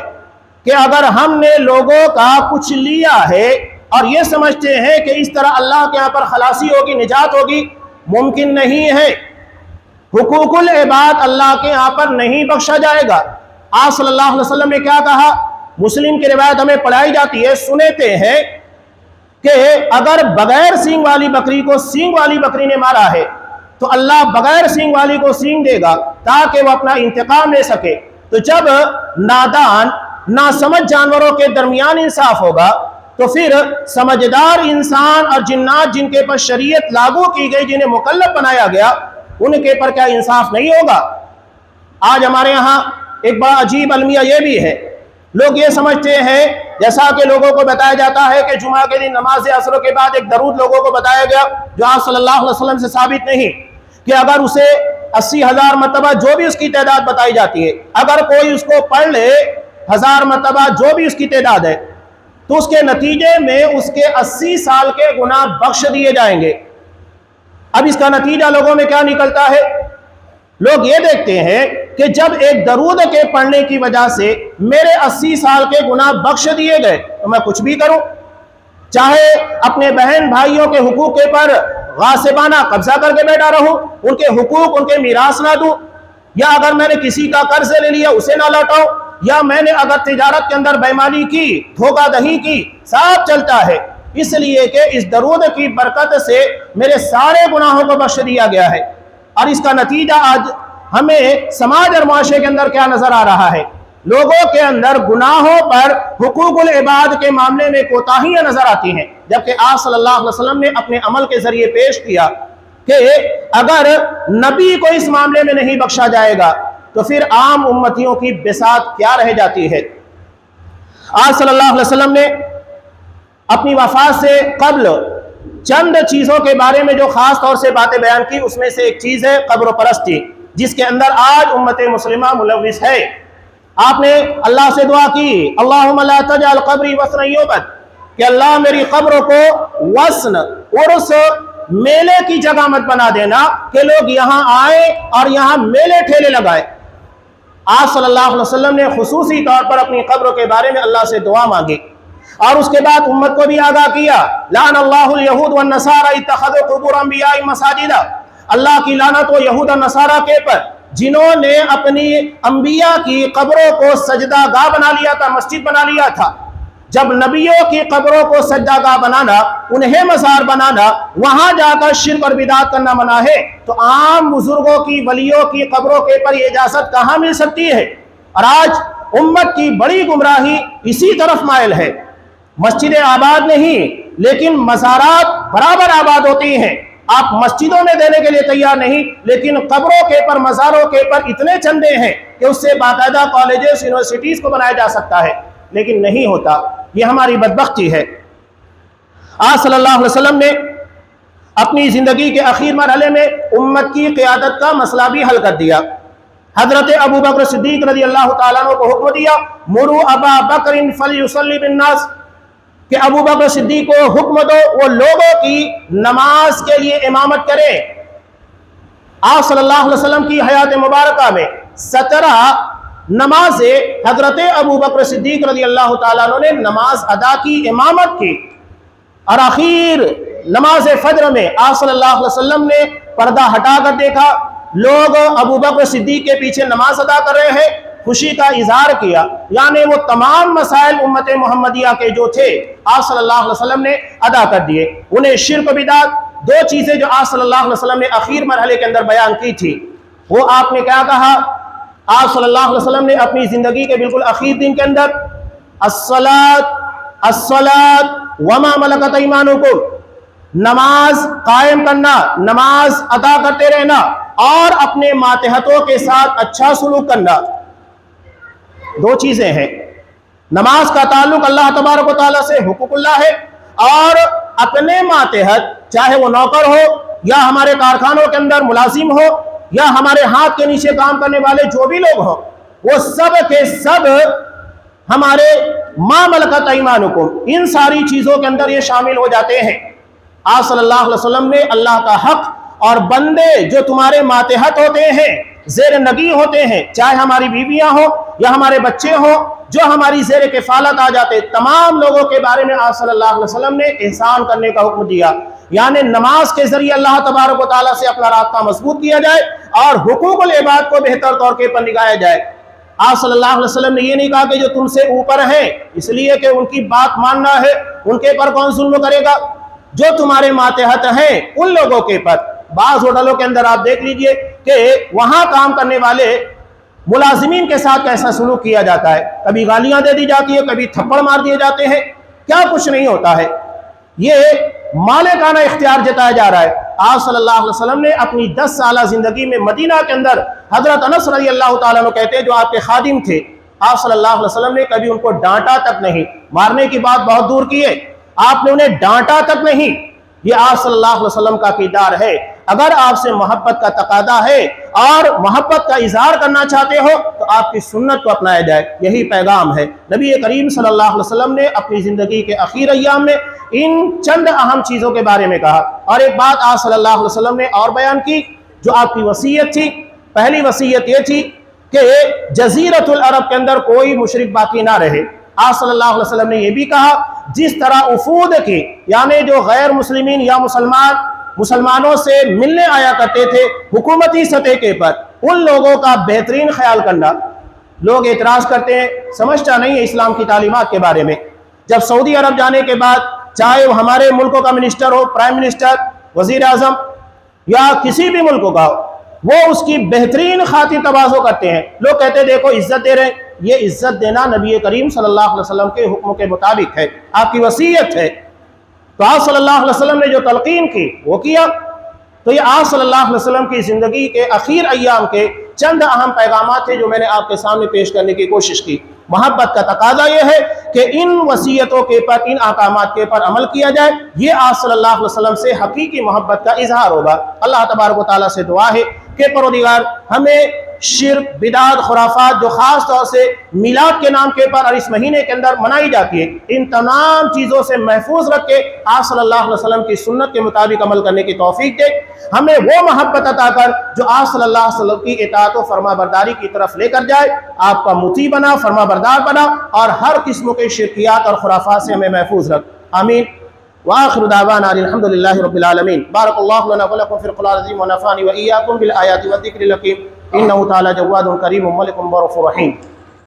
A: کہ اگر ہم نے لوگوں کا کچھ لیا ہے اور یہ سمجھتے ہیں کہ اس طرح اللہ کے یہاں پر خلاصی ہوگی، نجات ہوگی، ممکن نہیں ہے۔ حقوق العباد اللہ کے یہاں پر نہیں بخشا جائے گا۔ آپ صلی اللہ علیہ وسلم نے کیا کہا؟ مسلم کی روایت ہمیں پڑھائی جاتی ہے، سنتے ہیں کہ اگر بغیر سینگ والی بکری کو سینگ والی بکری نے مارا ہے تو اللہ بغیر سینگ والی کو سینگ دے گا تاکہ وہ اپنا انتقام لے سکے۔ تو جب نادان ناسمجھ جانوروں کے درمیان انصاف ہوگا تو پھر سمجھدار انسان اور جنات جن کے پر شریعت لاگو کی گئی، جنہیں مکلف بنایا گیا، ان کے پر کیا انصاف نہیں ہوگا؟ آج ہمارے یہاں ایک بڑا عجیب المیہ یہ بھی ہے، لوگ یہ سمجھتے ہیں جیسا کہ لوگوں کو بتایا جاتا ہے کہ جمعہ کے دن نماز عصر کے بعد ایک درود لوگوں کو بتایا گیا جو آپ صلی اللہ علیہ وسلم سے ثابت نہیں، کہ اگر اسے 80,000 مرتبہ جو بھی اس کی تعداد بتائی جاتی ہے، اگر کوئی اس کو پڑھ لے 1000 مرتبہ جو بھی اس کی تعداد ہے تو اس کے نتیجے میں اس کے 80 سال کے گناہ بخش دیے جائیں گے۔ اب اس کا نتیجہ لوگوں میں کیا نکلتا ہے؟ لوگ یہ دیکھتے ہیں کہ جب ایک درود کے پڑھنے کی وجہ سے میرے 80 سال کے گناہ بخش دیے گئے تو میں کچھ بھی کروں، چاہے اپنے بہن بھائیوں کے حقوق کے پر غاصبانہ قبضہ کر کے بیٹھا رہوں، ان کے حقوق ان کے میراث نہ دوں، یا اگر میں نے کسی کا قرض لے لیا اسے نہ لوٹاؤں، یا میں نے اگر تجارت کے اندر بےمانی کی، دھوکہ دہی کی، سب چلتا ہے، اس لیے کہ اس درود کی برکت سے میرے سارے گناہوں کو بخش دیا گیا ہے۔ اور اس کا نتیجہ آج ہمیں سماج اور معاشرے کے اندر کیا نظر آ رہا ہے؟ لوگوں کے اندر گناہوں پر حقوق العباد کے معاملے میں کوتاہیاں نظر آتی ہیں، جبکہ آپ صلی اللہ علیہ وسلم نے اپنے عمل کے ذریعے پیش کیا کہ اگر نبی کو اس معاملے میں نہیں بخشا جائے گا تو پھر عام امتیوں کی بساط کیا رہ جاتی ہے۔ آپ صلی اللہ علیہ وسلم نے اپنی وفات سے قبل چند چیزوں کے بارے میں جو خاص طور سے باتیں بیان کی، اس میں سے ایک چیز ہے قبر پرستی، جس کے اندر آج امت مسلمہ ملوث ہے۔ آپ نے اللہ سے دعا کی، اللہم لا تجعل قبری وثنا یعبد، کہ اللہ میری قبر کو وثن، عرس، میلے کی جگہ مت بنا دینا کہ لوگ یہاں آئیں اور یہاں میلے ٹھیلے لگائے۔ آپ صلی اللہ علیہ وسلم نے خصوصی طور پر اپنی قبر کے بارے میں اللہ سے دعا مانگی، اور اس کے بعد امت کو بھی آگاہ کیا، لعن اللہ الیہود والنصارى اتخذوا قبور انبیاء مساجد، اللہ کی لعنت ہو یہود اور نصارہ کے پر جنہوں نے اپنی انبیاء کی قبروں کو سجدہ گاہ بنا لیا تھا، مسجد بنا لیا تھا۔ جب نبیوں کی قبروں کو سجدہ گاہ بنانا، انہیں مزار بنانا، وہاں جا کر شرک اور بدعت کرنا منع ہے، تو عام بزرگوں کی، ولیوں کی قبروں کے پر یہ اجازت کہاں مل سکتی ہے؟ اور آج امت کی بڑی گمراہی اسی طرف مائل ہے۔ مسجدیں آباد نہیں لیکن مزارات برابر آباد ہوتی ہیں۔ آپ مسجدوں میں دینے کے لیے تیار نہیں، لیکن قبروں کے پر، مزاروں کے پر اتنے چندے ہیں کہ اس سے باقاعدہ کالجز، یونیورسٹیز کو بنایا جا سکتا ہے، لیکن نہیں ہوتا۔ یہ ہماری بدبختی ہے۔ آپ صلی اللہ علیہ وسلم نے اپنی زندگی کے آخری مرحلے میں امت کی قیادت کا مسئلہ بھی حل کر دیا۔ حضرت ابو بکر صدیق رضی اللہ تعالیٰ عنہ کو حکم دیا، مروا ابا بکر فلیصلی بالناس، کہ ابو بکر صدیق کو حکم دو وہ لوگوں کی نماز کے لیے امامت کرے۔ آپ صلی اللہ علیہ وسلم کی حیات مبارکہ میں 17 نمازیں حضرت ابو بکر صدیق رضی اللہ تعالیٰ عنہ نے نماز ادا کی، امامت کی، اور آخر نماز فجر میں آپ صلی اللہ علیہ وسلم نے پردہ ہٹا کر دیکھا، لوگ ابو بکر صدیق کے پیچھے نماز ادا کر رہے ہیں، خوشی کا اظہار کیا، یعنی وہ تمام مسائل امت محمدیہ کے جو تھے آپ صلی اللہ علیہ وسلم نے ادا کر دیے۔ انہیں شرک و بدعت، 2 چیزیں جو آپ صلی اللہ علیہ وسلم نے آخر مرحلے کے اندر بیان کی تھی، وہ آپ نے کیا کہا؟ آپ صلی اللہ علیہ وسلم نے اپنی زندگی کے بالکل آخر دن کے اندر الصلاۃ وما ملکت ایمانکم، نماز قائم کرنا، نماز ادا کرتے رہنا، اور اپنے ماتحتوں کے ساتھ اچھا سلوک کرنا، 2 چیزیں ہیں۔ نماز کا تعلق اللہ تبارک و تعالیٰ سے حقوق اللہ ہے، اور اپنے ماتحت، چاہے وہ نوکر ہو یا ہمارے کارخانوں کے اندر ملازم ہو یا ہمارے ہاتھ کے نیچے کام کرنے والے جو بھی لوگ ہوں، وہ سب کے سب ہمارے ما ملکت ایمانکم، ان ساری چیزوں کے اندر یہ شامل ہو جاتے ہیں۔ آپ صلی اللہ علیہ وسلم نے اللہ کا حق اور بندے جو تمہارے ماتحت ہوتے ہیں، زیر نگی ہوتے ہیں، چاہے ہماری بیویاں ہوں یا ہمارے بچے ہوں، جو ہماری زیر کفالت آ جاتے، تمام لوگوں کے بارے میں آپ صلی اللہ علیہ وسلم نے احسان کرنے کا حکم دیا، یعنی نماز کے ذریعے اللہ تبارک و تعالیٰ سے اپنا رابطہ مضبوط کیا جائے اور حقوق العباد کو بہتر طور پر نگایا جائے۔ آپ صلی اللہ علیہ وسلم نے یہ نہیں کہا کہ جو تم سے اوپر ہیں اس لیے کہ ان کی بات ماننا ہے، ان کے پر کون ظلم کرے گا، جو تمہارے ماتحت ہیں ان لوگوں کے پر۔ بعض ہوٹلوں کے اندر آپ دیکھ لیجئے کہ وہاں کام کرنے والے ملازمین کے ساتھ کیسا سلوک کیا جاتا ہے، کبھی گالیاں دے دی جاتی ہے، کبھی تھپڑ مار دیے جاتے ہیں، کیا کچھ نہیں ہوتا ہے۔ یہ مالکانہ اختیار جتایا جا رہا ہے۔ آپ صلی اللہ علیہ وسلم نے اپنی 10 سالہ زندگی میں مدینہ کے اندر حضرت انس رضی اللہ تعالیٰ عنہ کہتے ہیں جو آپ کے خادم تھے، آپ صلی اللہ علیہ وسلم نے کبھی ان کو ڈانٹا تک نہیں، مارنے کی بات بہت دور کی ہے، آپ نے انہیں ڈانٹا تک نہیں۔ یہ آپ صلی اللہ علیہ وسلم کا کردار ہے۔ اگر آپ سے محبت کا تقاضا ہے اور محبت کا اظہار کرنا چاہتے ہو تو آپ کی سنت کو اپنایا جائے، یہی پیغام ہے۔ نبی کریم صلی اللہ علیہ وسلم نے اپنی زندگی کے اخیر ایام میں ان چند اہم چیزوں کے بارے میں کہا، اور ایک بات آپ صلی اللہ علیہ وسلم نے اور بیان کی جو آپ کی وصیت تھی۔ پہلی وصیت یہ تھی کہ جزیرۃ العرب کے اندر کوئی مشرک باقی نہ رہے۔ آپ صلی اللہ علیہ وسلم نے یہ بھی کہا جس طرح وفود کی، یعنی جو غیر مسلمین یا مسلمانوں سے ملنے آیا کرتے تھے حکومتی سطح کے پر، ان لوگوں کا بہترین خیال کرنا۔ لوگ اعتراض کرتے ہیں، سمجھتا نہیں ہے اسلام کی تعلیمات کے بارے میں۔ جب سعودی عرب جانے کے بعد چاہے وہ ہمارے ملکوں کا منسٹر ہو، پرائم منسٹر، وزیر اعظم یا کسی بھی ملک کا ہو، وہ اس کی بہترین خاطر تواضع کرتے ہیں۔ لوگ کہتے ہیں دیکھو عزت دے رہے ہیں، یہ عزت دینا نبی کریم صلی اللہ علیہ وسلم کے حکم کے مطابق ہے، آپ کی وصیت ہے۔ تو آپ صلی اللہ علیہ وسلم نے جو تلقین کی وہ کیا۔ تو یہ آپ صلی اللہ علیہ وسلم کی زندگی کے اخیر ایام کے چند اہم پیغامات تھے جو میں نے آپ کے سامنے پیش کرنے کی کوشش کی۔ محبت کا تقاضا یہ ہے کہ ان وصیتوں کے پر، ان احکامات کے پر عمل کیا جائے، یہ آپ صلی اللہ علیہ وسلم سے حقیقی محبت کا اظہار ہوگا۔ اللہ تبارک و تعالیٰ سے دعا ہے کہ پروردگار ہمیں شرک، بدعت، خرافات جو خاص طور سے میلاد کے نام کے پر اور اس مہینے کے اندر منائی جاتی ہے، ان تمام چیزوں سے محفوظ رکھ کے آپ صلی اللہ علیہ وسلم کی سنت کے مطابق عمل کرنے کی توفیق دے۔ ہمیں وہ محبت عطا کر جو آپ صلی اللہ علیہ وسلم کی اطاعت و فرما برداری کی طرف لے کر جائے، آپ کا مطیع بنا، فرما بردار بنا، اور ہر قسم کے شرکیات اور خرافات سے ہمیں محفوظ رکھ۔ آمین۔ وآخر دعوانا الحمد للہ رب العالمین۔ بارک اللہ لنا ولکم فی القرآن العظیم ونفعني وإياكم بالآیات والذکر الحکیم۔ إنه تعالى جواد كريم ملك رؤوف رحيم۔